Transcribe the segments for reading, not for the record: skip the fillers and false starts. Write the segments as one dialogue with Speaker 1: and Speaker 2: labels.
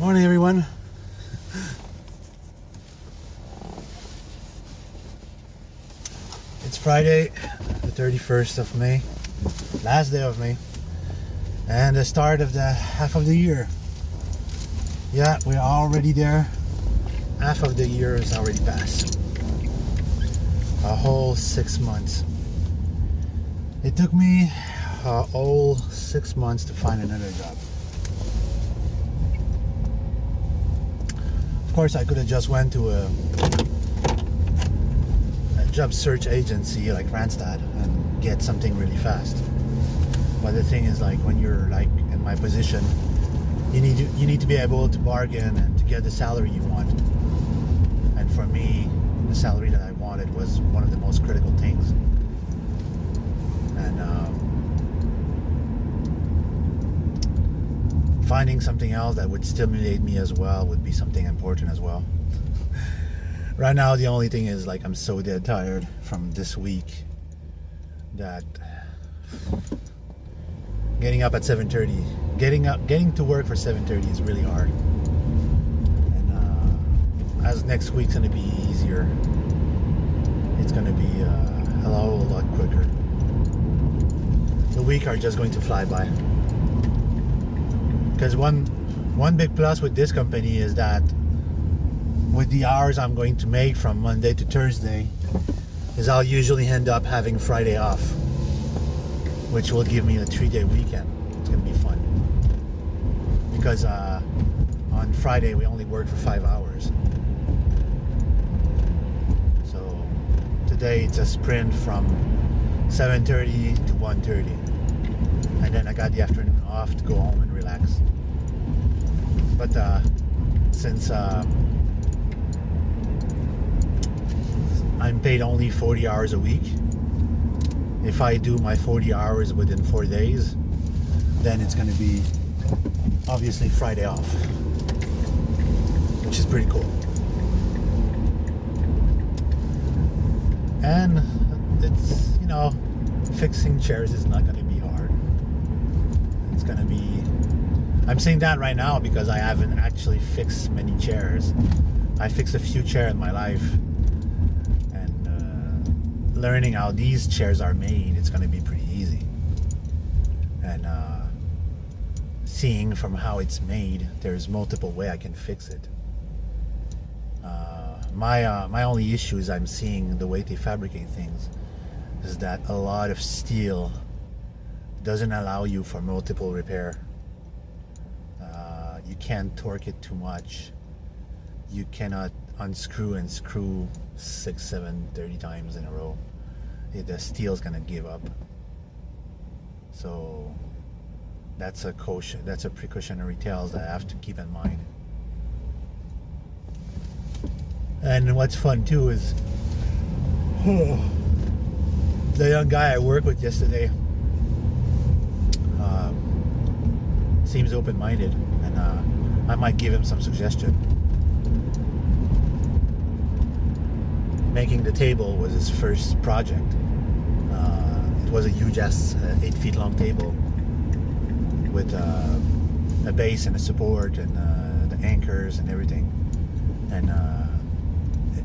Speaker 1: Morning, everyone. It's Friday, the 31st of May, last day of May, and the start of the half of the year. Yeah, we're already there. Half of the year is already passed. A whole 6 months. It took me a whole 6 months to find another job. Of course, I could have just went to a job search agency like Randstad and get something really fast. But the thing is, like, when you're like in my position, you need to be able to bargain and to get the salary you want. And for me, the salary that I wanted was one of the most critical things. And finding something else that would stimulate me as well would be something important as well. Right now, the only thing is, like, I'm so dead tired from this week that getting up at 7:30, getting to work for 7:30 is really hard. And as next week's gonna be easier, it's gonna be a whole lot quicker. The week are just going to fly by. Because one big plus with this company is that with the hours I'm going to make from Monday to Thursday, is I'll usually end up having Friday off, which will give me a 3-day weekend. It's gonna be fun. Because on Friday we only work for 5 hours. So today it's a sprint from 7:30 to 1:30. And then I got the afternoon off to go home and relax. But since I'm paid only 40 hours a week, if I do my 40 hours within 4 days, then it's going to be obviously Friday off, which is pretty cool. And it's, fixing chairs is not going to be hard. It's going to be, I'm saying that right now because I haven't actually fixed many chairs. I fixed a few chairs in my life, and learning how these chairs are made, it's going to be pretty easy. And seeing from how it's made, there's multiple ways I can fix it. My only issue is I'm seeing the way they fabricate things is that a lot of steel doesn't allow you for multiple repair. You can't torque it too much. You cannot unscrew and screw 6, 7, 30 times in a row. The steel's gonna give up. So that's a caution. That's a precautionary tales that I have to keep in mind. And what's fun too is the young guy I worked with yesterday seems open-minded, and I might give him some suggestion. Making the table was his first project. It was a huge ass 8 feet long table with a base and a support and the anchors and everything, and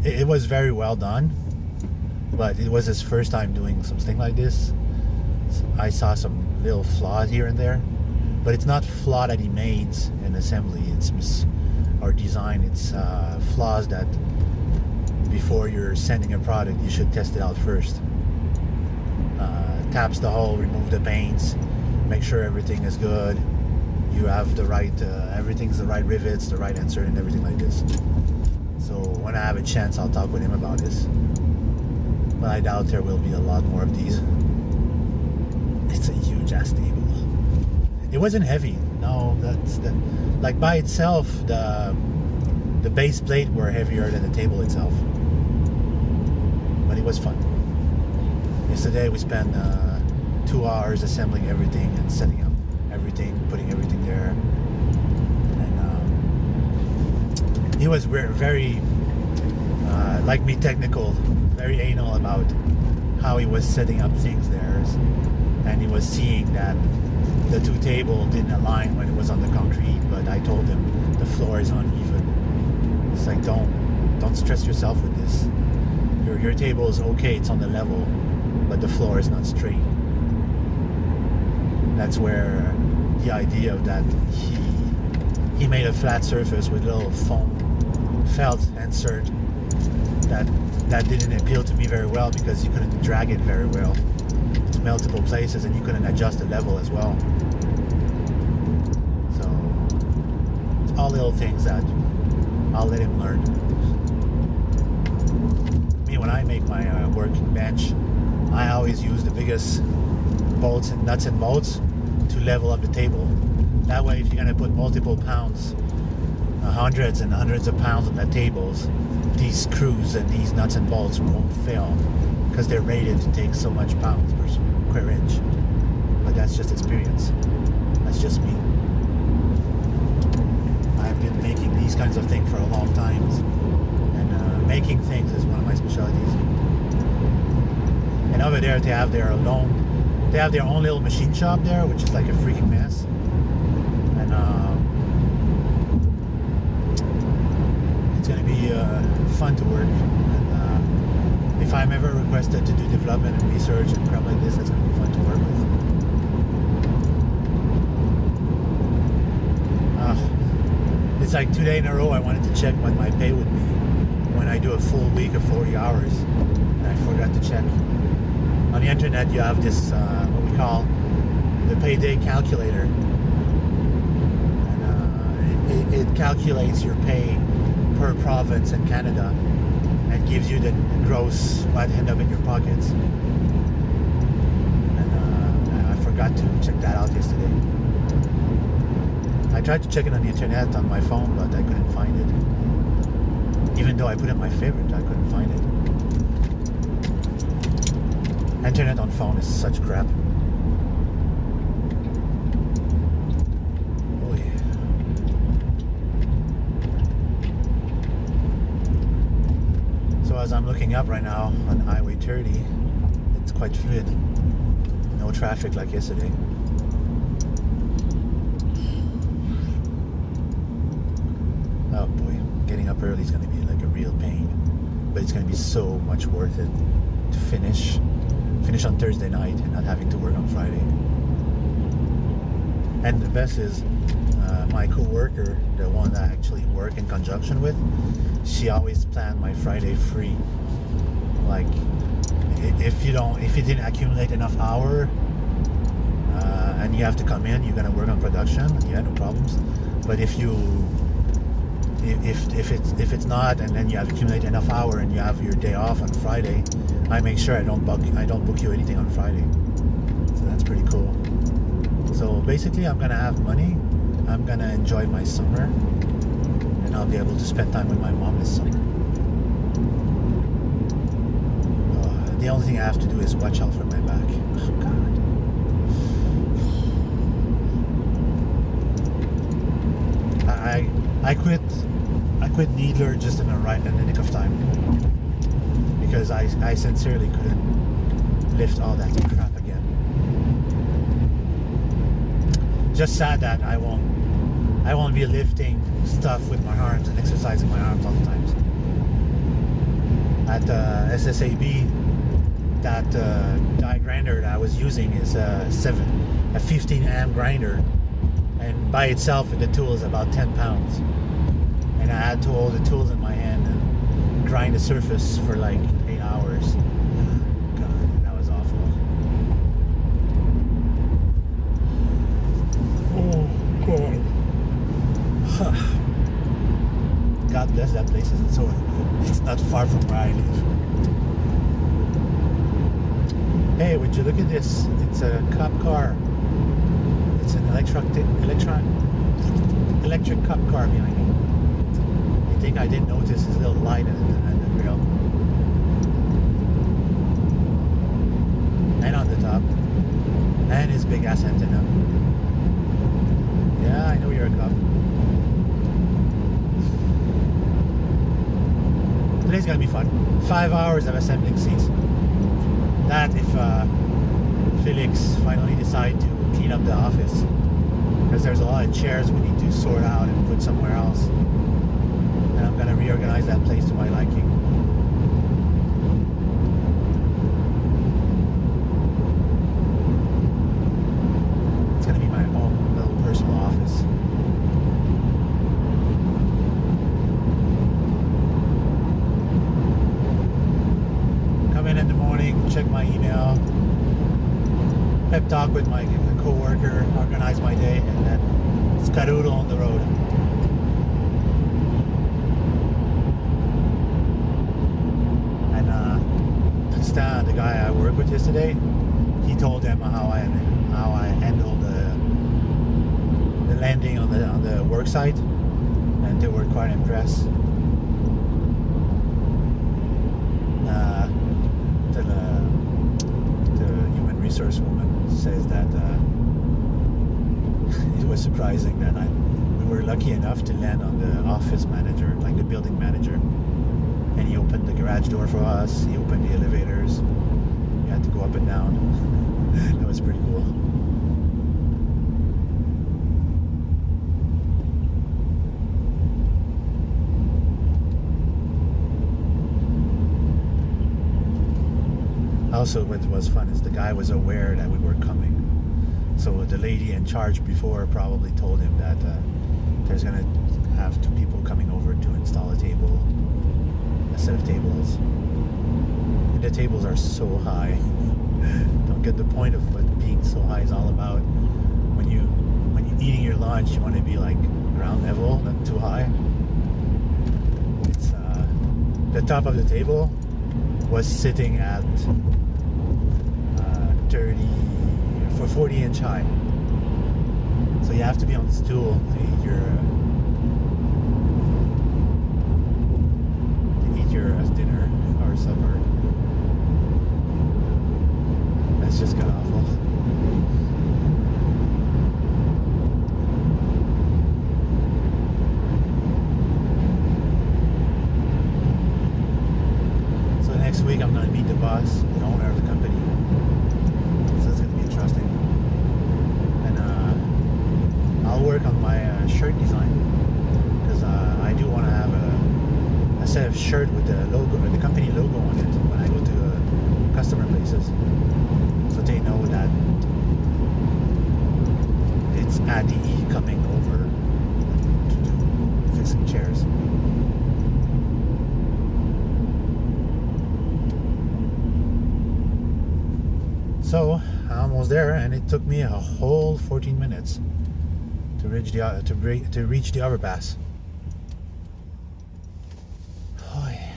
Speaker 1: it was very well done, but it was his first time doing something like this. I saw some little flaws here and there, but it's not flaw that he made in assembly, or design. It's flaws that before you're sending a product you should test it out first. Taps the hole, remove the paints, make sure everything is good, you have the right everything's the right rivets, the right insert, and everything like this. So when I have a chance, I'll talk with him about this, but I doubt there will be a lot more of these. It's a huge ass table. It wasn't heavy. No, like by itself, the base plate were heavier than the table itself. But it was fun. Yesterday we spent 2 hours assembling everything and setting up everything, putting everything there. And he was very, like me, technical, very anal about how he was setting up things there. And he was seeing that the two tables didn't align when it was on the concrete, but I told him the the floor is uneven. It's like don't stress yourself with this. Your table is okay, it's on the level, but the floor is not straight. That's where the idea of that he made a flat surface with little foam felt insert that didn't appeal to me very well, because you couldn't drag it very well to multiple places, and you couldn't adjust the level as well. So it's all little things that I'll let him learn. Me, when I make my working bench, I always use the biggest bolts and nuts and bolts to level up the table. That way, if you're going to put multiple pounds, hundreds and hundreds of pounds on the tables, these screws and these nuts and bolts won't fail, because they're rated to take so much pounds per square inch. But that's just experience. That's just me. I've been making these kinds of things for a long time, and making things is one of my specialties. And over there, they have their own little machine shop there, which is like a freaking mess. And it's going to be fun to work. And if I'm ever requested to do development and research and crap like this, that's going to be fun to work with. It's like 2 days in a row I wanted to check what my pay would be when I do a full week of 40 hours, and I forgot to check. On the internet, you have this what we call the payday calculator, and it calculates your pay per province in Canada and gives you the gross what end up in your pockets. And I forgot to check that out yesterday. I tried to check it on the internet on my phone, but I couldn't find it. Even though I put in my favorite, I couldn't find it. Internet on phone is such crap. Oh yeah. So as I'm looking up right now on Highway 30, it's quite fluid. No traffic like yesterday. Oh boy, getting up early is going to be like a real pain, but it's going to be so much worth it to finish on Thursday night and not having to work on Friday. And the best is my co-worker, the one that I actually work in conjunction with, she always planned my Friday free. Like if you didn't accumulate enough hour and you have to come in, you're going to work on production, yeah, no problems. But if it's not, and then you have accumulated enough hour and you have your day off on Friday, I make sure I don't book you anything on Friday. So that's pretty cool. So basically, I'm gonna have money. I'm gonna enjoy my summer, and I'll be able to spend time with my mom this summer. The only thing I have to do is watch out for my back. Oh God. I quit Needler just in the nick of time, because I sincerely couldn't lift all that crap again. Just sad that I won't be lifting stuff with my arms and exercising my arms all the time. At SSAB, that die grinder that I was using is a 15 amp grinder, and by itself the tool is about 10 pounds. And I had to hold the tools in my hand and grind the surface for like 8 hours. God, that was awful. Oh God. God bless that place. It's not far from where I live. Hey, would you look at this? It's a cop car. It's an electric cop car behind me. I think I didn't notice his little light at the grill. And on the top. And his big ass antenna. Yeah, I know you're a cop. Today's gonna be fun. 5 hours of assembling seats. That if Felix finally decide to clean up the office. Because there's a lot of chairs we need to sort out and put somewhere else. And I'm going to reorganize that place to my liking. It's going to be my own little personal office. Come in the morning, check my email, pep talk with my co-worker, organize my day, and then skedaddle on the road. And Stan, the guy I worked with yesterday, he told them how I handled the landing on the work site, and they were quite impressed. The human resource woman says that it was surprising that we were lucky enough to land on the office manager, like the building manager, and he opened the garage door for us, he opened the elevators, we had to go up and down. That was pretty cool. Also, what was fun is the guy was aware that we were coming. So the lady in charge before probably told him that there's going to have 2 people coming over to install a table, a set of tables. And the tables are so high. Don't get the point of what being so high is all about. When you're eating your lunch, you want to be like ground level, not too high. It's the top of the table was sitting at 40-inch high. So you have to be on the stool to eat your dinner or supper. That's just kind of awful. So next week I'm going to meet the boss, the owner of the company. So it's going to be interesting. And I'll work on my shirt design, because I do want to have a set of shirt with the logo, the company logo on it when I go to customer places, so they know that it's ADE coming over to do fixing chairs. So I'm almost there, and it took me a whole 14 minutes to reach the overpass. Oh, yeah.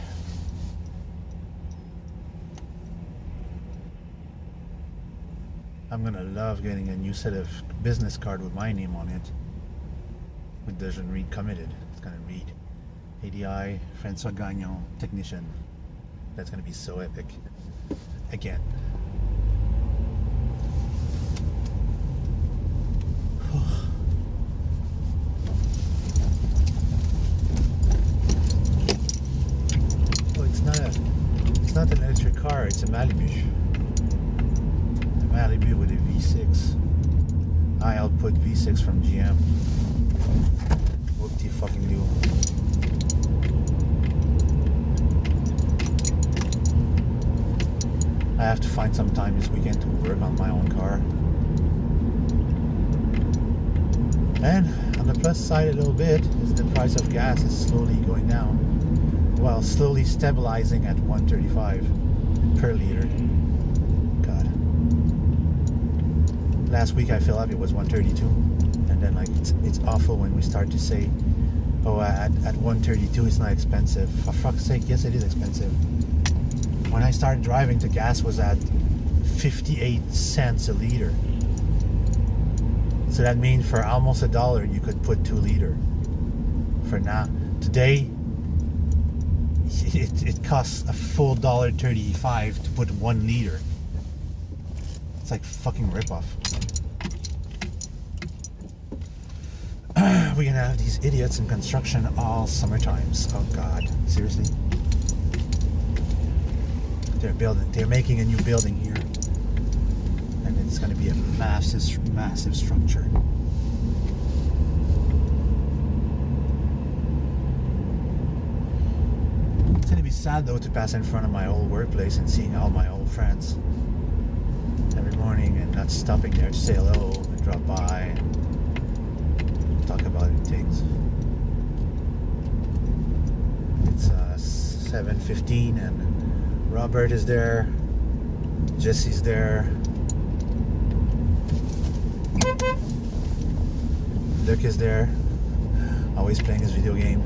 Speaker 1: I'm gonna love getting a new set of business card with my name on it. It doesn't read committed. It's gonna read ADI François Gagnon, technician. That's gonna be so epic. Again. It's not an electric car, it's a Malibu. A Malibu with a V6. High output V6 from GM. Whoop-de fucking do. I have to find some time this weekend to work on my own car. And on the plus side a little bit is the price of gas is slowly going down. Well, slowly stabilizing at 135 per liter. God. Last week I filled up, it was 132, and then like it's awful when we start to say, oh, at 132 it's not expensive. For fuck's sake, yes it is expensive. When I started driving, the gas was at 58 cents a liter. So that means for almost $1 you could put 2 liter. For now, today, it costs a full $1.35 to put 1 liter. It's like fucking ripoff. We're gonna have these idiots in construction all summer times. Oh God, seriously? They're making a new building here, and it's gonna be a massive structure. be sad though to pass in front of my old workplace and seeing all my old friends every morning and not stopping there to say hello and drop by and talk about things. It's 7:15 and Robert is there, Jesse's there, Luke is there, always playing his video game.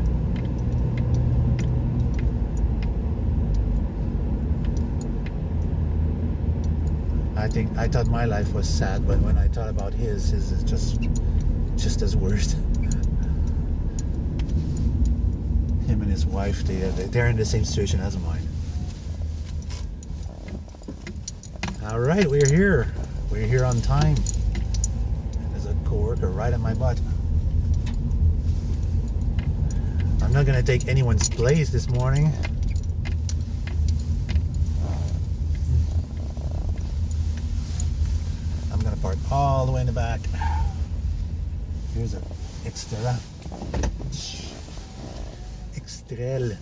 Speaker 1: I thought my life was sad, but when I thought about his is just as worse. Him and his wife, they're in the same situation as mine. All right, we're here. We're here on time. And there's a coworker right at my butt. I'm not gonna take anyone's place this morning. Park all the way in the back. Here's an Extra. Extrel.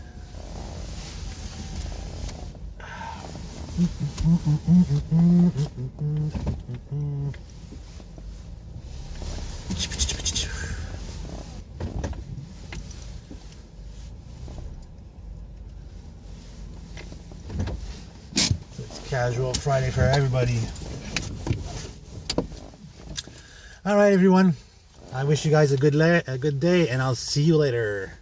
Speaker 1: So it's casual Friday for everybody. All right, everyone. I wish you guys a good day, and I'll see you later.